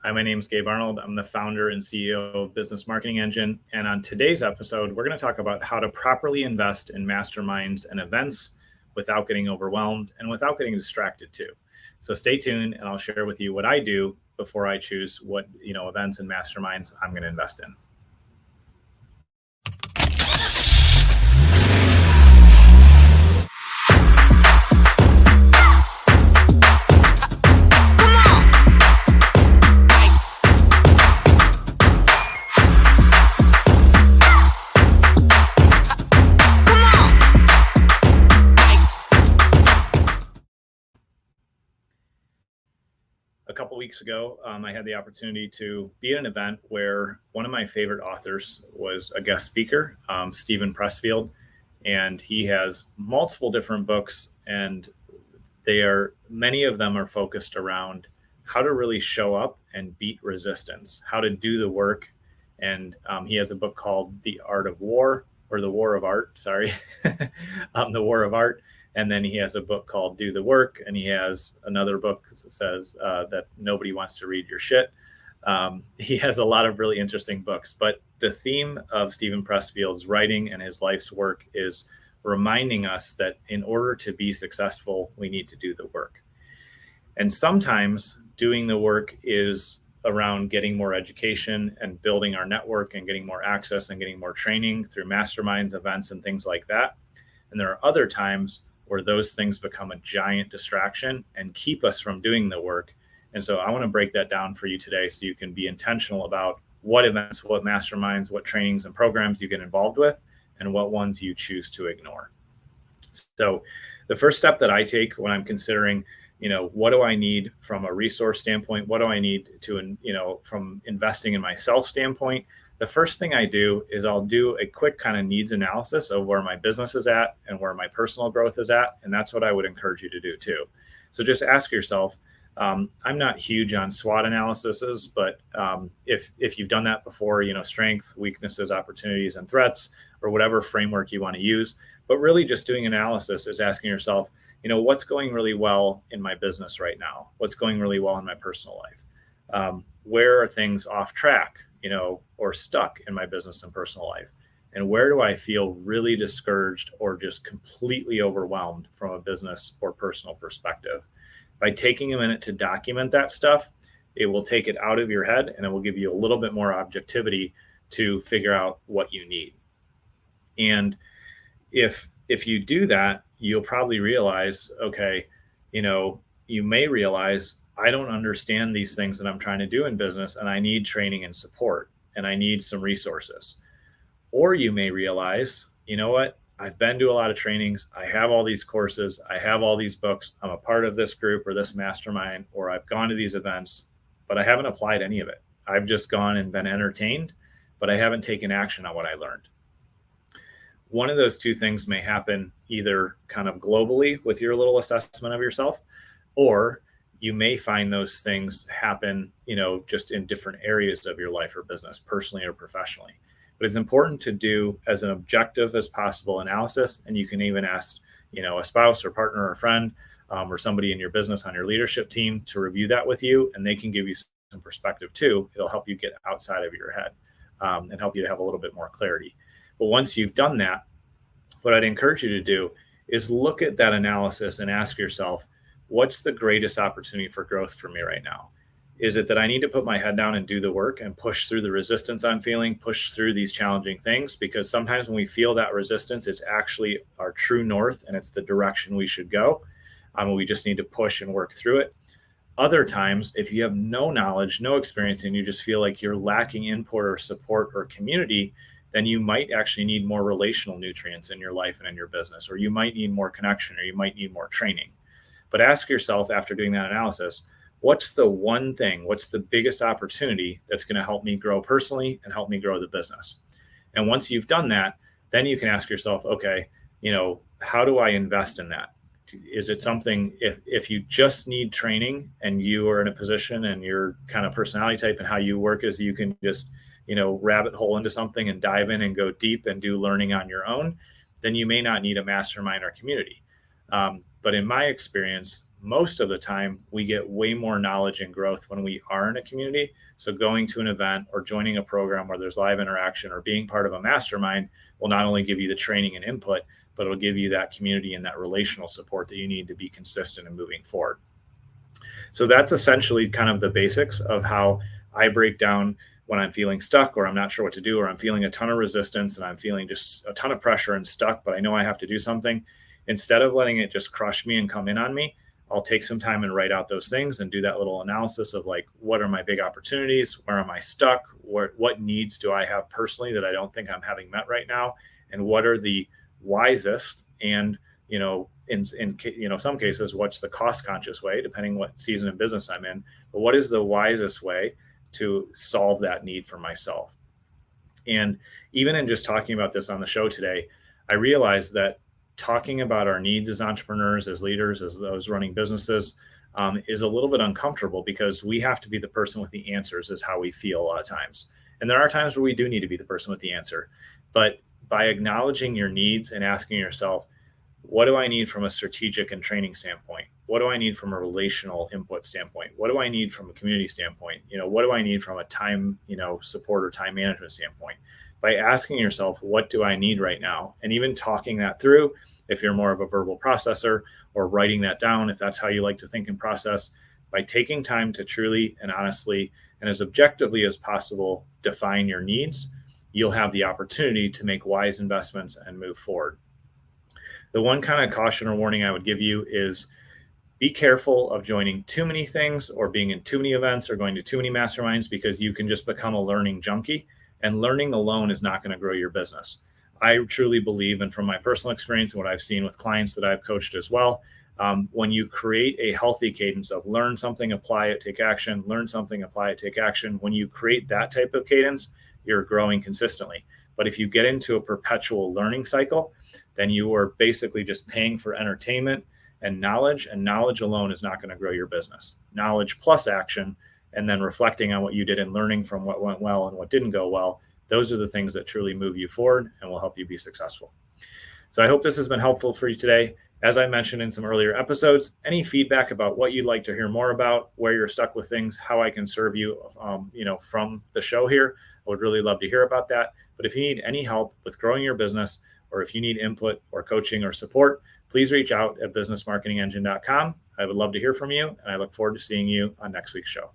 Hi, my name is Gabe Arnold. I'm the founder and CEO of Business Marketing Engine. And on today's episode, we're going to talk about how to properly invest in masterminds and events without getting overwhelmed and without getting distracted too. So stay tuned and I'll share with you what I do before I choose what events and masterminds I'm going to invest in. A couple weeks ago, I had the opportunity to be at an event where one of my favorite authors was a guest speaker, Steven Pressfield, and he has multiple different books, and many of them are focused around how to really show up and beat resistance, how to do the work. And he has a book called The Art of War, or The War of Art, sorry, The War of Art. And then he has a book called Do the Work. And he has another book that says that nobody wants to read your shit. He has a lot of really interesting books. But the theme of Steven Pressfield's writing and his life's work is reminding us that in order to be successful, we need to do the work. And sometimes doing the work is around getting more education and building our network and getting more access and getting more training through masterminds, events, and things like that. And there are other times where those things become a giant distraction and keep us from doing the work. And so I want to break that down for you today so you can be intentional about what events, what masterminds, what trainings and programs you get involved with, and what ones you choose to ignore. So the first step that I take when I'm considering, what do I need from a resource standpoint? What do I need to, from investing in myself standpoint? The first thing I do is I'll do a quick kind of needs analysis of where my business is at and where my personal growth is at. And that's what I would encourage you to do too. So just ask yourself, I'm not huge on SWOT analyses, but if you've done that before, strengths, weaknesses, opportunities, and threats, or whatever framework you want to use, but really just doing analysis is asking yourself, what's going really well in my business right now? What's going really well in my personal life? Where are things off track, or stuck in my business and personal life? And where do I feel really discouraged or just completely overwhelmed from a business or personal perspective? By taking a minute to document that stuff, it will take it out of your head and it will give you a little bit more objectivity to figure out what you need. And if you do that, you'll probably realize, okay, you may realize I don't understand these things that I'm trying to do in business, and I need training and support, and I need some resources. Or you may realize, what? I've been to a lot of trainings. I have all these courses. I have all these books. I'm a part of this group or this mastermind, or I've gone to these events, but I haven't applied any of it. I've just gone and been entertained, but I haven't taken action on what I learned. One of those two things may happen either kind of globally with your little assessment of yourself, or you may find those things happen, just in different areas of your life or business, personally or professionally. But it's important to do as an objective as possible analysis. And you can even ask, a spouse or partner or a friend or somebody in your business on your leadership team to review that with you. And they can give you some perspective too. It'll help you get outside of your head and help you to have a little bit more clarity. But once you've done that, what I'd encourage you to do is look at that analysis and ask yourself, what's the greatest opportunity for growth for me right now? Is it that I need to put my head down and do the work and push through the resistance I'm feeling, push through these challenging things? Because sometimes when we feel that resistance, it's actually our true north and it's the direction we should go. We just need to push and work through it. Other times, if you have no knowledge, no experience, and you just feel like you're lacking input or support or community, then you might actually need more relational nutrients in your life and in your business, or you might need more connection, or you might need more training. But ask yourself after doing that analysis, what's the one thing, what's the biggest opportunity that's going to help me grow personally and help me grow the business? And once you've done that, then you can ask yourself, okay, how do I invest in that? Is it something, if you just need training and you are in a position and your kind of personality type and how you work is you can just, rabbit hole into something and dive in and go deep and do learning on your own, then you may not need a mastermind or community. But in my experience, most of the time we get way more knowledge and growth when we are in a community. So going to an event or joining a program where there's live interaction or being part of a mastermind will not only give you the training and input, but it'll give you that community and that relational support that you need to be consistent and moving forward. So that's essentially kind of the basics of how I break down when I'm feeling stuck or I'm not sure what to do, or I'm feeling a ton of resistance and I'm feeling just a ton of pressure and stuck, but I know I have to do something. Instead of letting it just crush me and come in on me, I'll take some time and write out those things and do that little analysis of like, what are my big opportunities? Where am I stuck? What needs do I have personally that I don't think I'm having met right now? And what are the wisest and, in some cases, what's the cost conscious way, depending what season of business I'm in, but what is the wisest way to solve that need for myself? And even in just talking about this on the show today, I realized that talking about our needs as entrepreneurs, as leaders, as those running businesses, is a little bit uncomfortable because we have to be the person with the answers, is how we feel a lot of times. And there are times where we do need to be the person with the answer. But by acknowledging your needs and asking yourself, what do I need from a strategic and training standpoint? What do I need from a relational input standpoint? What do I need from a community standpoint? What do I need from a time, support or time management standpoint? By asking yourself, what do I need right now? And even talking that through, if you're more of a verbal processor, or writing that down, if that's how you like to think and process, by taking time to truly and honestly and as objectively as possible define your needs, you'll have the opportunity to make wise investments and move forward. The one kind of caution or warning I would give you is be careful of joining too many things or being in too many events or going to too many masterminds, because you can just become a learning junkie, and learning alone is not going to grow your business. I truly believe, and from my personal experience and what I've seen with clients that I've coached as well, when you create a healthy cadence of learn something, apply it, take action, learn something, apply it, take action, when you create that type of cadence, you're growing consistently. But if you get into a perpetual learning cycle, then you are basically just paying for entertainment and knowledge alone is not going to grow your business. Knowledge plus action, and then reflecting on what you did and learning from what went well and what didn't go well, those are the things that truly move you forward and will help you be successful. So I hope this has been helpful for you today. As I mentioned in some earlier episodes, any feedback about what you'd like to hear more about, where you're stuck with things, how I can serve you, from the show here, I would really love to hear about that. But if you need any help with growing your business, or if you need input or coaching or support, please reach out at businessmarketingengine.com. I would love to hear from you, and I look forward to seeing you on next week's show.